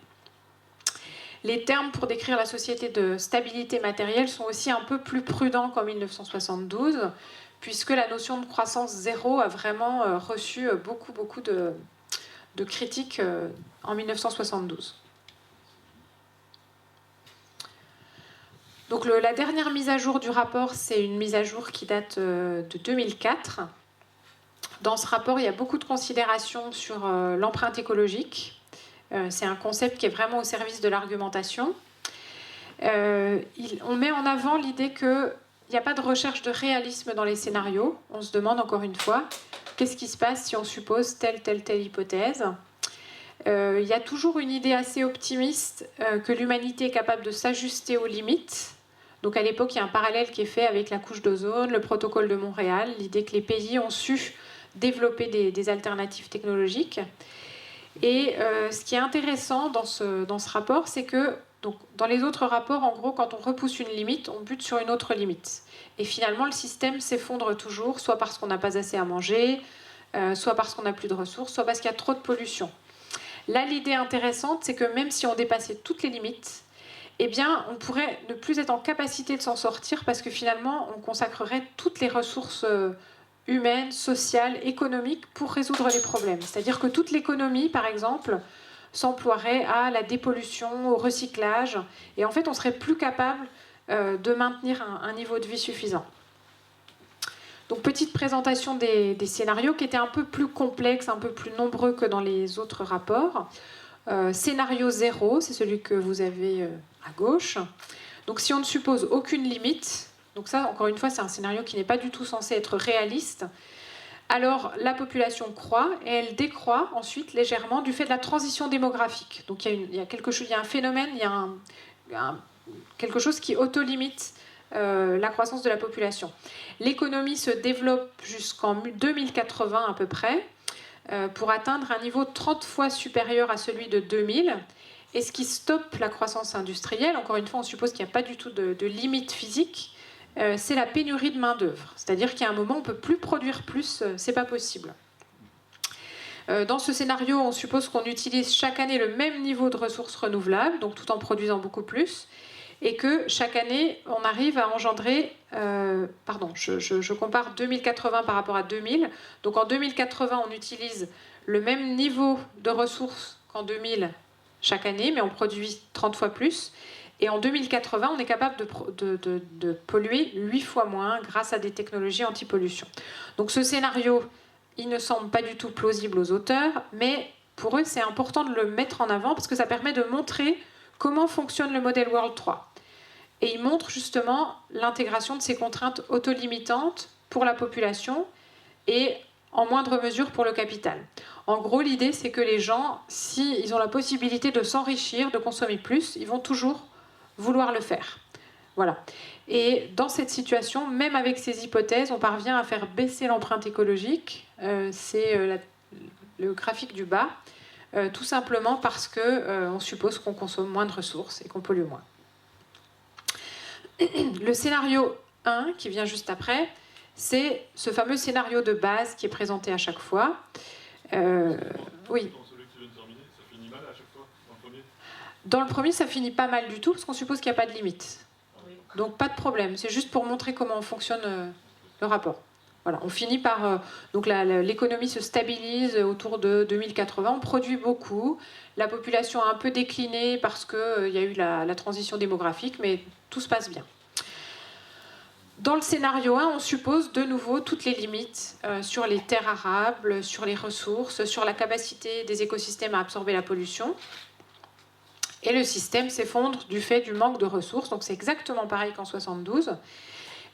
Les termes pour décrire la société de stabilité matérielle sont aussi un peu plus prudents qu'en 1972, puisque la notion de croissance zéro a vraiment reçu beaucoup de critiques en 1972. Donc la dernière mise à jour du rapport, c'est une mise à jour qui date de 2004. Dans ce rapport, il y a beaucoup de considérations sur l'empreinte écologique. C'est un concept qui est vraiment au service de l'argumentation. On met en avant l'idée qu'il n'y a pas de recherche de réalisme dans les scénarios. On se demande encore une fois, qu'est-ce qui se passe si on suppose telle hypothèse ? Il y a toujours une idée assez optimiste que l'humanité est capable de s'ajuster aux limites. Donc à l'époque, il y a un parallèle qui est fait avec la couche d'ozone, le protocole de Montréal, l'idée que les pays ont su développer des alternatives technologiques. Et ce qui est intéressant dans ce rapport, c'est que donc, dans les autres rapports, en gros, quand on repousse une limite, on bute sur une autre limite. Et finalement, le système s'effondre toujours, soit parce qu'on n'a pas assez à manger, soit parce qu'on n'a plus de ressources, soit parce qu'il y a trop de pollution. Là, l'idée intéressante, c'est que même si on dépassait toutes les limites, eh bien, on pourrait ne plus être en capacité de s'en sortir parce que finalement, on consacrerait toutes les ressources humaines, sociales, économiques pour résoudre les problèmes. C'est-à-dire que toute l'économie, par exemple, s'emploierait à la dépollution, au recyclage, et en fait, on serait plus capable de maintenir un niveau de vie suffisant. Donc, petite présentation des scénarios qui étaient un peu plus complexes, un peu plus nombreux que dans les autres rapports. Scénario 0, c'est celui que vous avez à gauche. Donc, si on ne suppose aucune limite, donc ça, encore une fois, c'est un scénario qui n'est pas du tout censé être réaliste, alors la population croît et elle décroît ensuite légèrement du fait de la transition démographique. Donc, il y a un phénomène, il y a quelque chose qui auto-limite la croissance de la population. L'économie se développe jusqu'en 2080 à peu près, pour atteindre un niveau 30 fois supérieur à celui de 2000. Et ce qui stoppe la croissance industrielle, encore une fois, on suppose qu'il n'y a pas du tout de limite physique, c'est la pénurie de main-d'œuvre. C'est-à-dire qu'à un moment, on ne peut plus produire plus, c'est pas possible. Dans ce scénario, on suppose qu'on utilise chaque année le même niveau de ressources renouvelables, donc tout en produisant beaucoup plus. et que chaque année, on arrive à engendrer... je compare 2080 par rapport à 2000. Donc en 2080, on utilise le même niveau de ressources qu'en 2000 chaque année, mais on produit 30 fois plus. Et en 2080, on est capable de polluer 8 fois moins grâce à des technologies anti-pollution. Donc ce scénario, il ne semble pas du tout plausible aux auteurs, mais pour eux, c'est important de le mettre en avant parce que ça permet de montrer comment fonctionne le modèle World 3. Et il montre justement l'intégration de ces contraintes autolimitantes pour la population et en moindre mesure pour le capital. En gros, l'idée, c'est que les gens, s'ils ont la possibilité de s'enrichir, de consommer plus, ils vont toujours vouloir le faire. Voilà. Et dans cette situation, même avec ces hypothèses, on parvient à faire baisser l'empreinte écologique. C'est le graphique du bas, tout simplement parce qu'on suppose qu'on consomme moins de ressources et qu'on pollue moins. Le scénario 1, qui vient juste après, c'est ce fameux scénario de base qui est présenté à chaque fois. Oui. Dans le premier, ça finit pas mal du tout, parce qu'on suppose qu'il n'y a pas de limite. Donc pas de problème, c'est juste pour montrer comment fonctionne le rapport. Voilà, on finit par... donc l'économie se stabilise autour de 2080, on produit beaucoup, la population a un peu décliné parce qu'il y a eu la transition démographique, mais tout se passe bien. Dans le scénario 1, on suppose de nouveau toutes les limites sur les terres arables, sur les ressources, sur la capacité des écosystèmes à absorber la pollution. Et le système s'effondre du fait du manque de ressources, donc c'est exactement pareil qu'en 72.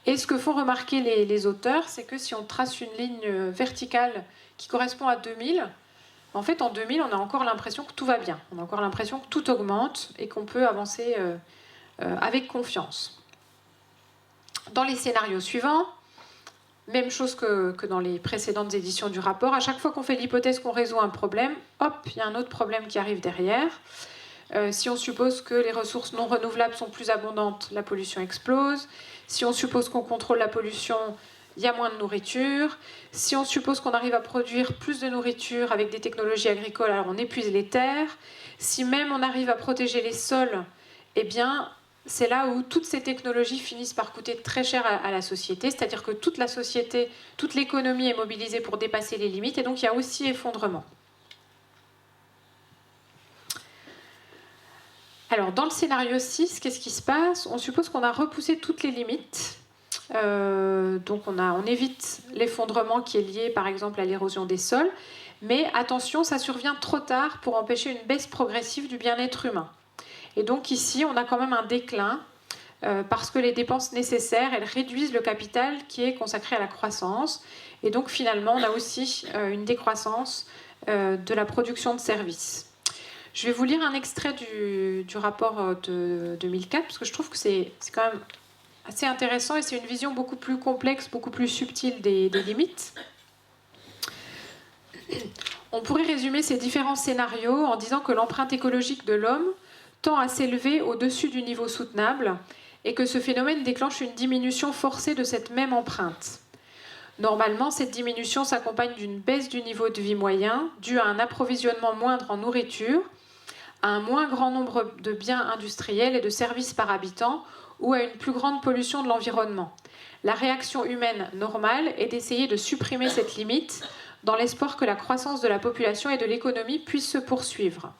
Et ce que font remarquer les auteurs, c'est que si on trace une ligne verticale qui correspond à 2000, en fait en 2000, on a encore l'impression que tout va bien. On a encore l'impression que tout augmente et qu'on peut avancer avec confiance. Dans les scénarios suivants, même chose que dans les précédentes éditions du rapport, à chaque fois qu'on fait l'hypothèse qu'on résout un problème, hop, il y a un autre problème qui arrive derrière. Si on suppose que les ressources non renouvelables sont plus abondantes, la pollution explose. Si on suppose qu'on contrôle la pollution, il y a moins de nourriture. Si on suppose qu'on arrive à produire plus de nourriture avec des technologies agricoles, alors on épuise les terres. Si même on arrive à protéger les sols, eh bien, c'est là où toutes ces technologies finissent par coûter très cher à la société, c'est-à-dire que toute la société, toute l'économie est mobilisée pour dépasser les limites, et donc il y a aussi effondrement. Alors, dans le scénario 6, qu'est-ce qui se passe? On suppose qu'on a repoussé toutes les limites. Donc, on évite l'effondrement qui est lié, par exemple, à l'érosion des sols. Mais attention, ça survient trop tard pour empêcher une baisse progressive du bien-être humain. Et donc, ici, on a quand même un déclin parce que les dépenses nécessaires, elles réduisent le capital qui est consacré à la croissance. Et donc, finalement, on a aussi une décroissance de la production de services. Je vais vous lire un extrait du rapport de 2004, parce que je trouve que c'est quand même assez intéressant et c'est une vision beaucoup plus complexe, beaucoup plus subtile des limites. On pourrait résumer ces différents scénarios en disant que l'empreinte écologique de l'homme tend à s'élever au-dessus du niveau soutenable et que ce phénomène déclenche une diminution forcée de cette même empreinte. Normalement, cette diminution s'accompagne d'une baisse du niveau de vie moyen due à un approvisionnement moindre en nourriture, à un moins grand nombre de biens industriels et de services par habitant ou à une plus grande pollution de l'environnement. La réaction humaine normale est d'essayer de supprimer cette limite dans l'espoir que la croissance de la population et de l'économie puisse se poursuivre.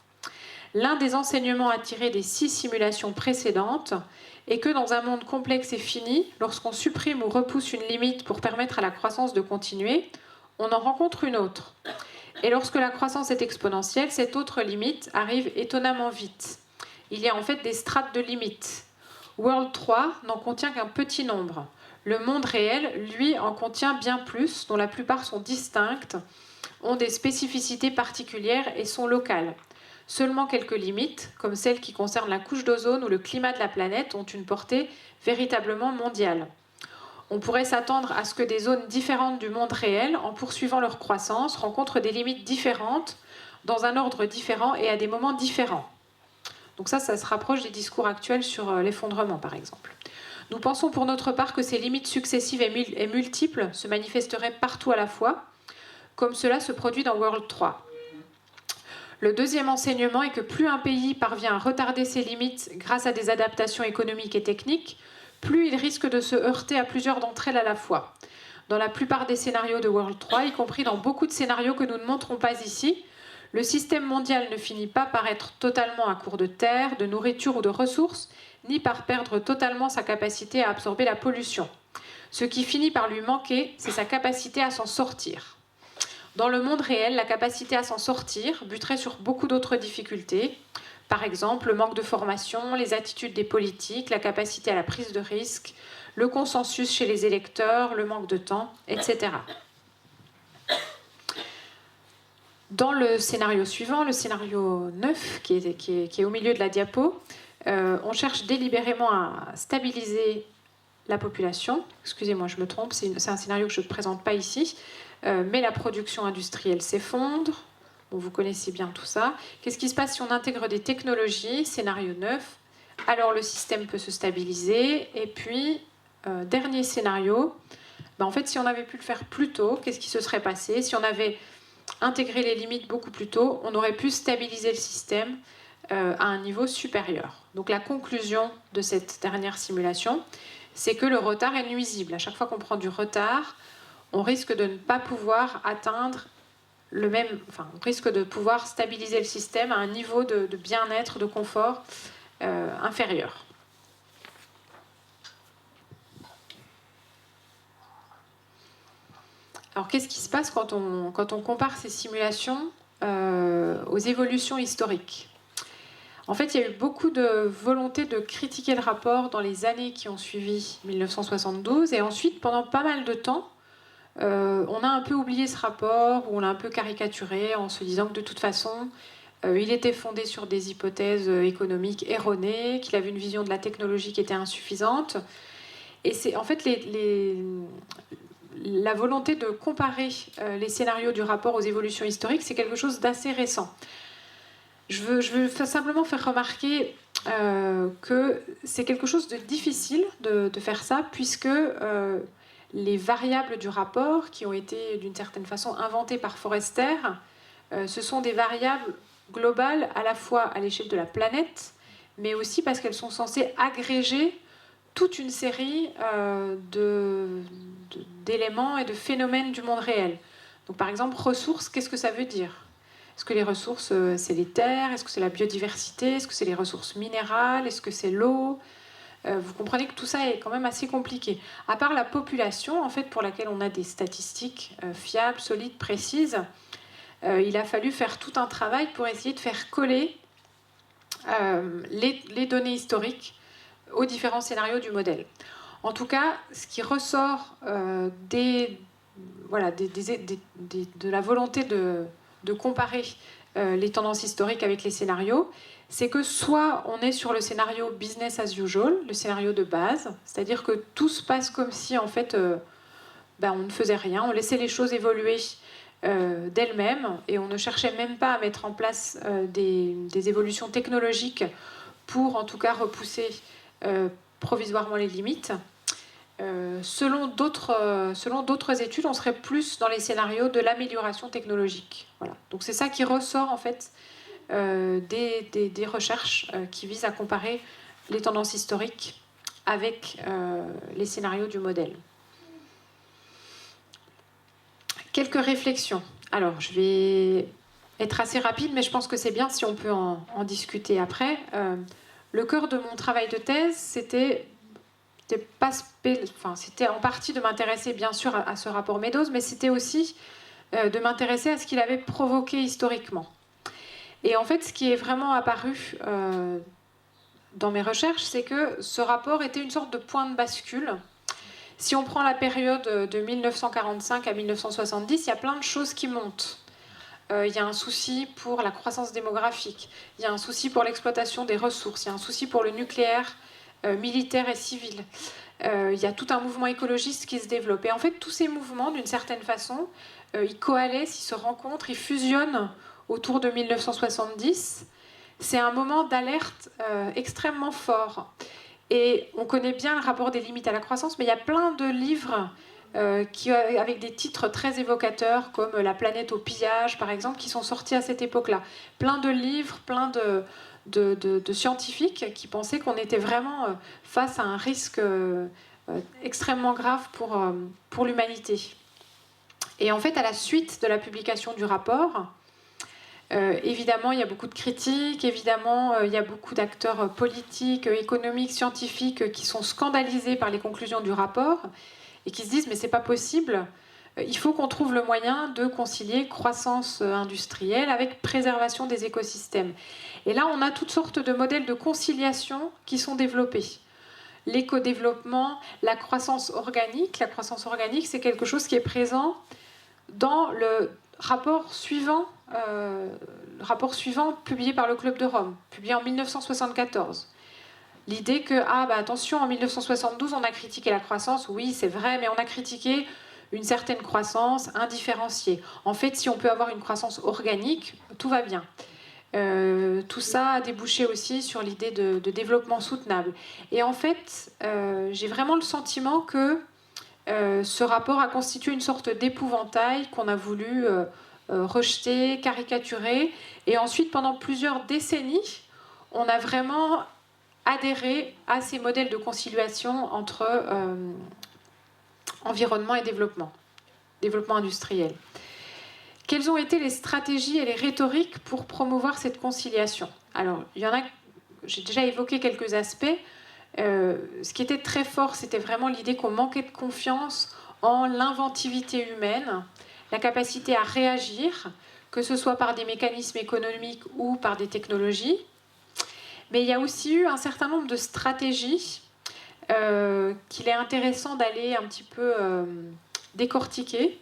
L'un des enseignements à tirer des 6 simulations précédentes est que dans un monde complexe et fini, lorsqu'on supprime ou repousse une limite pour permettre à la croissance de continuer, on en rencontre une autre. Et lorsque la croissance est exponentielle, cette autre limite arrive étonnamment vite. Il y a en fait des strates de limites. World 3 n'en contient qu'un petit nombre. Le monde réel, lui, en contient bien plus, dont la plupart sont distinctes, ont des spécificités particulières et sont locales. Seulement quelques limites, comme celles qui concernent la couche d'ozone ou le climat de la planète, ont une portée véritablement mondiale. On pourrait s'attendre à ce que des zones différentes du monde réel, en poursuivant leur croissance, rencontrent des limites différentes, dans un ordre différent et à des moments différents. Donc ça se rapproche des discours actuels sur l'effondrement, par exemple. Nous pensons pour notre part que ces limites successives et multiples se manifesteraient partout à la fois, comme cela se produit dans World 3. Le deuxième enseignement est que plus un pays parvient à retarder ses limites grâce à des adaptations économiques et techniques, plus il risque de se heurter à plusieurs d'entre elles à la fois. Dans la plupart des scénarios de World 3, y compris dans beaucoup de scénarios que nous ne montrons pas ici, le système mondial ne finit pas par être totalement à court de terre, de nourriture ou de ressources, ni par perdre totalement sa capacité à absorber la pollution. Ce qui finit par lui manquer, c'est sa capacité à s'en sortir. Dans le monde réel, la capacité à s'en sortir buterait sur beaucoup d'autres difficultés. Par exemple, le manque de formation, les attitudes des politiques, la capacité à la prise de risque, le consensus chez les électeurs, le manque de temps, etc. Dans le scénario suivant, le scénario 9, qui est au milieu de la diapo, on cherche délibérément à stabiliser la population. Excusez-moi, je me trompe, c'est un scénario que je ne présente pas ici. Mais la production industrielle s'effondre. Bon, vous connaissez bien tout ça. Qu'est-ce qui se passe si on intègre des technologies? Scénario 9. Alors le système peut se stabiliser. Et puis, dernier scénario, en fait, si on avait pu le faire plus tôt, qu'est-ce qui se serait passé? Si on avait intégré les limites beaucoup plus tôt, on aurait pu stabiliser le système à un niveau supérieur. Donc la conclusion de cette dernière simulation, c'est que le retard est nuisible. À chaque fois qu'on prend du retard, on risque de ne pas pouvoir atteindre le même... Enfin, on risque de pouvoir stabiliser le système à un niveau de bien-être, de confort inférieur. Alors, qu'est-ce qui se passe quand on compare ces simulations aux évolutions historiques? En fait, il y a eu beaucoup de volonté de critiquer le rapport dans les années qui ont suivi 1972, et ensuite, pendant pas mal de temps, on a un peu oublié ce rapport, ou on l'a un peu caricaturé en se disant que de toute façon, il était fondé sur des hypothèses économiques erronées, qu'il avait une vision de la technologie qui était insuffisante. Et c'est en fait la volonté de comparer les scénarios du rapport aux évolutions historiques, c'est quelque chose d'assez récent. Je veux simplement faire remarquer que c'est quelque chose de difficile de faire ça, puisque les variables du rapport, qui ont été d'une certaine façon inventées par Forester, ce sont des variables globales à la fois à l'échelle de la planète, mais aussi parce qu'elles sont censées agréger toute une série d'éléments et de phénomènes du monde réel. Donc par exemple, ressources, qu'est-ce que ça veut dire? Est-ce que les ressources, c'est les terres? Est-ce que c'est la biodiversité? Est-ce que c'est les ressources minérales? Est-ce que c'est l'eau? Vous comprenez que tout ça est quand même assez compliqué. À part la population, en fait, pour laquelle on a des statistiques fiables, solides, précises, il a fallu faire tout un travail pour essayer de faire coller les données historiques aux différents scénarios du modèle. En tout cas, ce qui ressort de la volonté de comparer les tendances historiques avec les scénarios, c'est que soit on est sur le scénario business as usual, le scénario de base, c'est-à-dire que tout se passe comme si en fait on ne faisait rien, on laissait les choses évoluer d'elles-mêmes et on ne cherchait même pas à mettre en place des évolutions technologiques pour en tout cas repousser provisoirement les limites. Selon d'autres études, on serait plus dans les scénarios de l'amélioration technologique. Voilà. Donc c'est ça qui ressort en fait des recherches qui visent à comparer les tendances historiques avec les scénarios du modèle. Quelques réflexions. Alors, je vais être assez rapide, mais je pense que c'est bien si on peut en discuter après. Le cœur de mon travail de thèse, c'était en partie de m'intéresser bien sûr à ce rapport Meadows, mais c'était aussi de m'intéresser à ce qu'il avait provoqué historiquement. Et en fait, ce qui est vraiment apparu dans mes recherches, c'est que ce rapport était une sorte de point de bascule. Si on prend la période de 1945 à 1970, il y a plein de choses qui montent. Il y a un souci pour la croissance démographique, il y a un souci pour l'exploitation des ressources, il y a un souci pour le nucléaire militaire et civil. Il y a tout un mouvement écologiste qui se développe. Et en fait, tous ces mouvements, d'une certaine façon, ils coalescent, ils se rencontrent, ils fusionnent autour de 1970. C'est un moment d'alerte extrêmement fort. Et on connaît bien le rapport des limites à la croissance, mais il y a plein de livres avec des titres très évocateurs comme La planète au pillage, par exemple, qui sont sortis à cette époque-là. Plein de livres, plein de scientifiques qui pensaient qu'on était vraiment face à un risque extrêmement grave pour l'humanité. Et en fait, à la suite de la publication du rapport, évidemment, il y a beaucoup de critiques, évidemment, il y a beaucoup d'acteurs politiques, économiques, scientifiques qui sont scandalisés par les conclusions du rapport et qui se disent « mais c'est pas possible, il faut qu'on trouve le moyen de concilier croissance industrielle avec préservation des écosystèmes ». Et là, on a toutes sortes de modèles de conciliation qui sont développés. L'éco-développement, la croissance organique. La croissance organique, c'est quelque chose qui est présent dans le rapport suivant publié par le Club de Rome, publié en 1974. L'idée que, attention, en 1972, on a critiqué la croissance, oui, c'est vrai, mais on a critiqué une certaine croissance indifférenciée. En fait, si on peut avoir une croissance organique, tout va bien. Tout ça a débouché aussi sur l'idée de développement soutenable. Et en fait, j'ai vraiment le sentiment que ce rapport a constitué une sorte d'épouvantail qu'on a voulu rejeter, caricaturer. Et ensuite, pendant plusieurs décennies, on a vraiment adhéré à ces modèles de conciliation entre environnement et développement industriel. Quelles ont été les stratégies et les rhétoriques pour promouvoir cette conciliation? Alors, il y en a, j'ai déjà évoqué quelques aspects. Ce qui était très fort, c'était vraiment l'idée qu'on manquait de confiance en l'inventivité humaine, la capacité à réagir, que ce soit par des mécanismes économiques ou par des technologies. Mais il y a aussi eu un certain nombre de stratégies qu'il est intéressant d'aller un petit peu décortiquer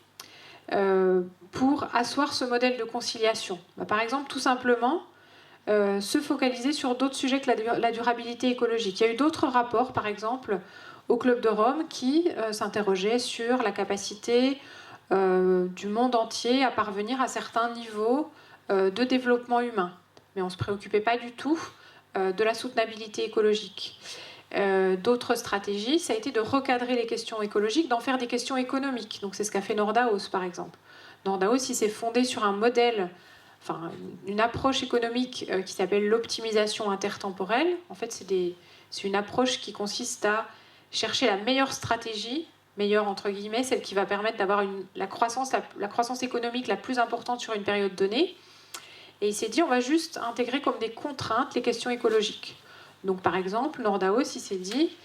pour asseoir ce modèle de conciliation. Par exemple, tout simplement, se focaliser sur d'autres sujets que la durabilité écologique. Il y a eu d'autres rapports, par exemple, au Club de Rome, qui s'interrogeaient sur la capacité du monde entier à parvenir à certains niveaux de développement humain. Mais on ne se préoccupait pas du tout de la soutenabilité écologique. D'autres stratégies, ça a été de recadrer les questions écologiques, d'en faire des questions économiques. Donc c'est ce qu'a fait Nordaos, par exemple. Nordaos, il s'est fondé sur un modèle, une approche économique qui s'appelle l'optimisation intertemporelle. En fait, c'est une approche qui consiste à chercher la meilleure stratégie, meilleure entre guillemets, celle qui va permettre d'avoir la croissance économique la plus importante sur une période donnée. Et il s'est dit, on va juste intégrer comme des contraintes les questions écologiques. Donc par exemple, Nordaos, il s'est dit,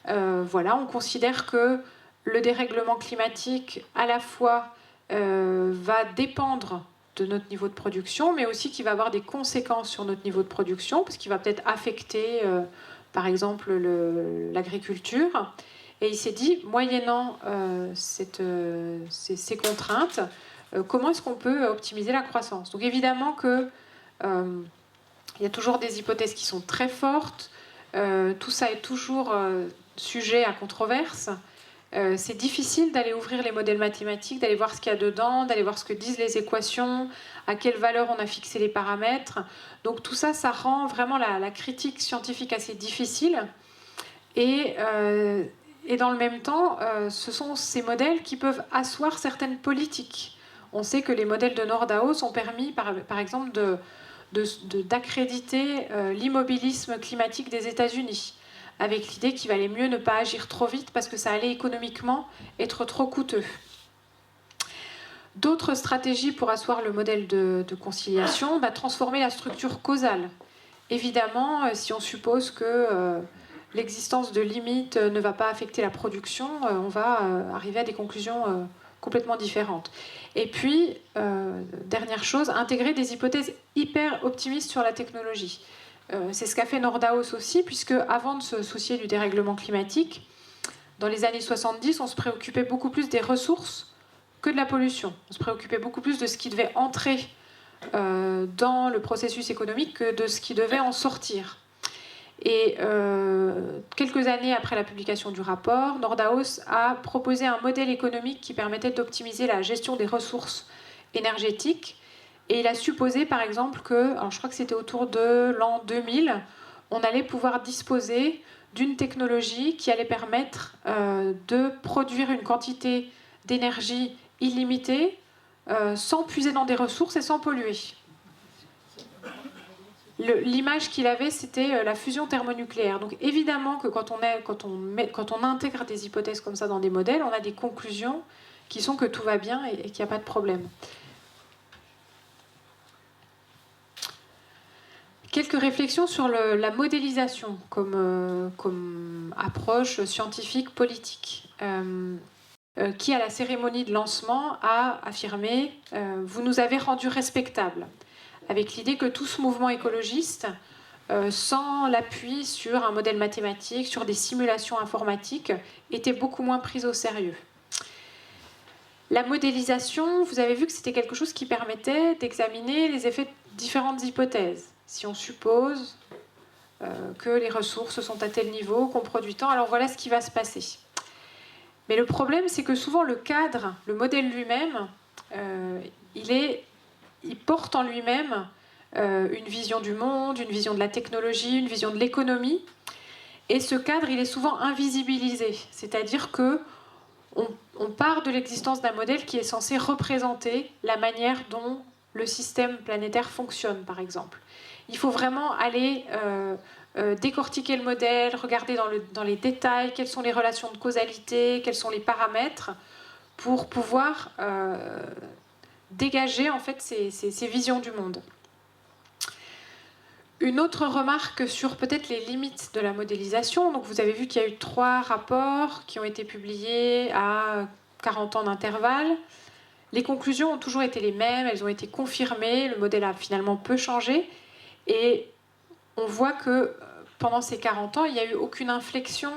on considère que le dérèglement climatique, à la fois, va dépendre de notre niveau de production, mais aussi qu'il va avoir des conséquences sur notre niveau de production, parce qu'il va peut-être affecter, par exemple, l'agriculture. Et il s'est dit, moyennant ces contraintes, comment est-ce qu'on peut optimiser la croissance? Donc évidemment que il y a toujours des hypothèses qui sont très fortes. Tout ça est toujours sujet à controverse. C'est difficile d'aller ouvrir les modèles mathématiques, d'aller voir ce qu'il y a dedans, d'aller voir ce que disent les équations, à quelle valeur on a fixé les paramètres. Donc tout ça, ça rend vraiment la critique scientifique assez difficile. Et dans le même temps, ce sont ces modèles qui peuvent asseoir certaines politiques. On sait que les modèles de Nordaos ont permis, par exemple, d'accréditer l'immobilisme climatique des États-Unis, avec l'idée qu'il valait mieux ne pas agir trop vite parce que ça allait économiquement être trop coûteux. D'autres stratégies pour asseoir le modèle de conciliation, transformer la structure causale. Évidemment, si on suppose que l'existence de limites ne va pas affecter la production, on va arriver à des conclusions complètement différentes. Et puis, dernière chose, intégrer des hypothèses hyper optimistes sur la technologie. C'est ce qu'a fait Nordaos aussi, puisque avant de se soucier du dérèglement climatique, dans les années 70, on se préoccupait beaucoup plus des ressources que de la pollution. On se préoccupait beaucoup plus de ce qui devait entrer dans le processus économique que de ce qui devait en sortir. Et quelques années après la publication du rapport, Nordaos a proposé un modèle économique qui permettait d'optimiser la gestion des ressources énergétiques. Et il a supposé, par exemple, que, alors je crois que c'était autour de l'an 2000, on allait pouvoir disposer d'une technologie qui allait permettre de produire une quantité d'énergie illimitée, sans puiser dans des ressources et sans polluer. L'image qu'il avait, c'était la fusion thermonucléaire. Donc évidemment que quand on intègre des hypothèses comme ça dans des modèles, on a des conclusions qui sont que tout va bien et qu'il n'y a pas de problème. Quelques réflexions sur la modélisation comme approche scientifique politique. Qui, à la cérémonie de lancement, a affirmé « Vous nous avez rendus respectables », avec l'idée que tout ce mouvement écologiste, sans l'appui sur un modèle mathématique, sur des simulations informatiques, était beaucoup moins pris au sérieux. La modélisation, vous avez vu que c'était quelque chose qui permettait d'examiner les effets de différentes hypothèses. Si on suppose que les ressources sont à tel niveau, qu'on produit tant, alors voilà ce qui va se passer. Mais le problème, c'est que souvent le cadre, le modèle lui-même, il porte en lui-même une vision du monde, une vision de la technologie, une vision de l'économie. Et ce cadre, il est souvent invisibilisé. C'est-à-dire que on part de l'existence d'un modèle qui est censé représenter la manière dont le système planétaire fonctionne, par exemple. Il faut vraiment aller décortiquer le modèle, regarder dans les détails quelles sont les relations de causalité, quels sont les paramètres, pour pouvoir dégager en fait ces visions du monde. Une autre remarque sur peut-être les limites de la modélisation. Donc vous avez vu qu'il y a eu 3 rapports qui ont été publiés à 40 ans d'intervalle. Les conclusions ont toujours été les mêmes, elles ont été confirmées, le modèle a finalement peu changé. Et on voit que pendant ces 40 ans, il n'y a eu aucune inflexion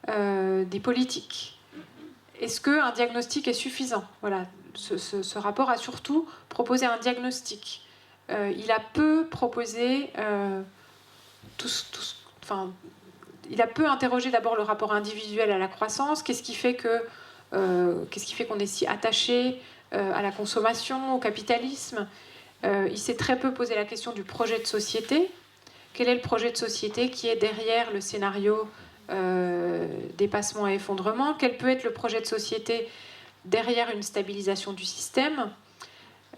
des politiques. Est-ce qu'un diagnostic est suffisant ? Voilà, ce rapport a surtout proposé un diagnostic. Il a peu proposé il a peu interrogé d'abord le rapport individuel à la croissance. Qu'est-ce qui fait qu'on est si attaché à la consommation, au capitalisme ? Il s'est très peu posé la question du projet de société. Quel est le projet de société qui est derrière le scénario dépassement et effondrement ? Quel peut être le projet de société derrière une stabilisation du système ?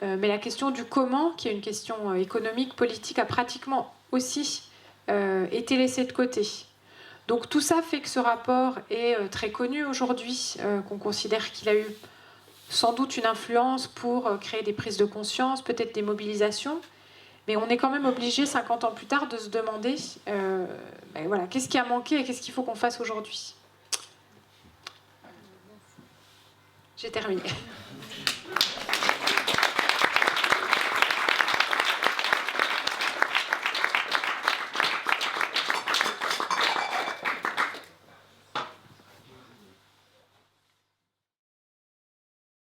Mais la question du comment, qui est une question économique, politique, a pratiquement aussi été laissée de côté. Donc tout ça fait que ce rapport est très connu aujourd'hui, qu'on considère qu'il a eu sans doute une influence pour créer des prises de conscience, peut-être des mobilisations, mais on est quand même obligé, 50 ans plus tard, de se demander voilà, qu'est-ce qui a manqué et qu'est-ce qu'il faut qu'on fasse aujourd'hui. J'ai terminé.